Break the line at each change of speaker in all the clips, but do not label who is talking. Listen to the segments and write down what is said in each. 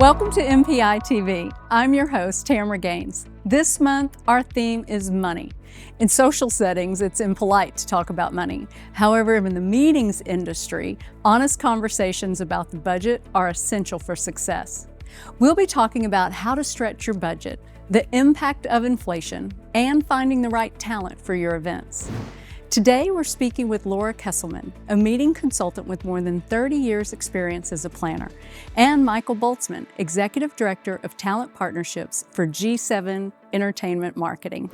Welcome to MPItv. I'm your host, Tamara Gaines. This month, our theme is money. In social settings, it's impolite to talk about money. However, in the meetings industry, honest conversations about the budget are essential for success. We'll be talking about how to stretch your budget, the impact of inflation, and finding the right talent for your events. Today, we're speaking with Laura Kesselman, a meeting consultant with more than 30 years' experience as a planner, and Michael Boltzmann, Executive Director of Talent Partnerships for G7 Entertainment Marketing.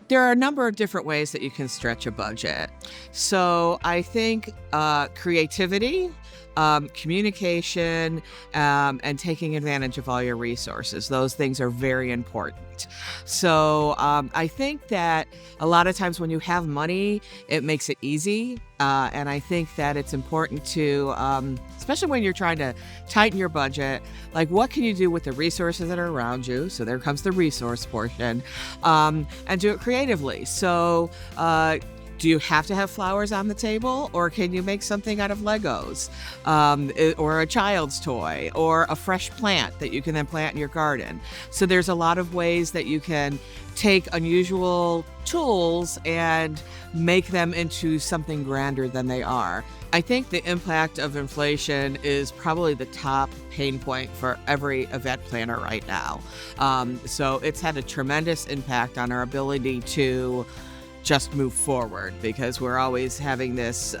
There are a number of different ways that you can stretch a budget. So I think creativity, communication, and taking advantage of all your resources. Those things are very important. So I think that a lot of times when you have money, it makes it easy. And I think that it's important to, especially when you're trying to tighten your budget, like what can you do with the resources that are around you? So there comes the resource portion, and do it creatively. So do you have to have flowers on the table, or can you make something out of Legos, or a child's toy, or a fresh plant that you can then plant in your garden? So there's a lot of ways that you can take unusual tools and make them into something grander than they are. I think the impact of inflation is probably the top pain point for every event planner right now. So it's had a tremendous impact on our ability to just move forward, because we're always having this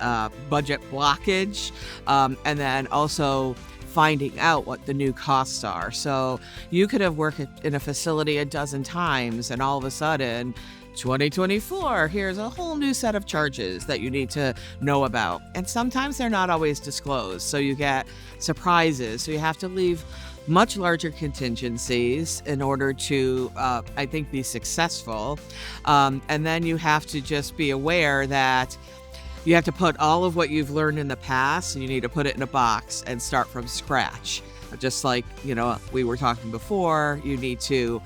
budget blockage, and then also finding out what the new costs are. So you could have worked in a facility a dozen times, and all of a sudden 2024, here's a whole new set of charges that you need to know about. And sometimes they're not always disclosed, so you get surprises. So you have to leave much larger contingencies in order to, I think, be successful. And then you have to just be aware that you have to put all of what you've learned in the past, and you need to put it in a box and start from scratch. Just like, we were talking before, you need to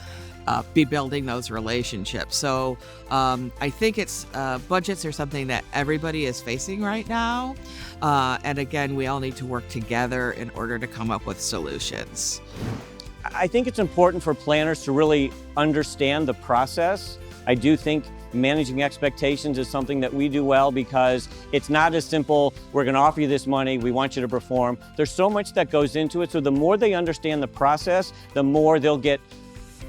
be building those relationships. So I think it's budgets are something that everybody is facing right now. And again, we all need to work together in order to come up with solutions.
I think it's important for planners to really understand the process. I do think managing expectations is something that we do well, because it's not as simple, we're going to offer you this money, we want you to perform. There's so much that goes into it. So the more they understand the process, the more they'll get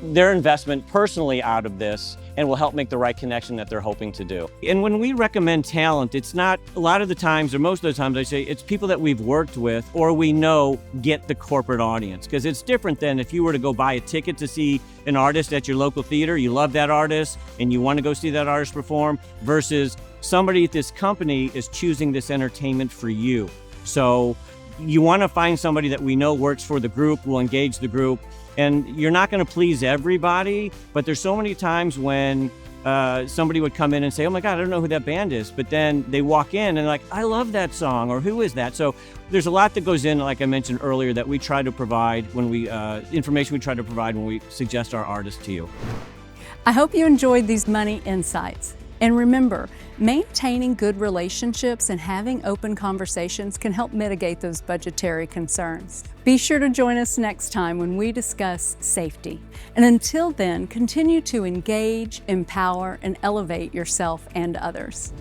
their investment personally out of this, and will help make the right connection that they're hoping to do. And when we recommend talent, it's not, a lot of the times, or most of the times I say, it's people that we've worked with or we know get the corporate audience. Because it's different than if you were to go buy a ticket to see an artist at your local theater, you love that artist and you want to go see that artist perform, versus somebody at this company is choosing this entertainment for you. So you want to find somebody that we know works for the group, will engage the group. And you're not going to please everybody, but there's so many times when somebody would come in and say, oh my God, I don't know who that band is. But then they walk in and like, I love that song, or who is that? So there's a lot that goes in, like I mentioned earlier, that we try to provide when we, information we try to provide when we suggest our artists to you.
I hope you enjoyed these money insights. And remember, maintaining good relationships and having open conversations can help mitigate those budgetary concerns. Be sure to join us next time when we discuss safety. And until then, continue to engage, empower, and elevate yourself and others.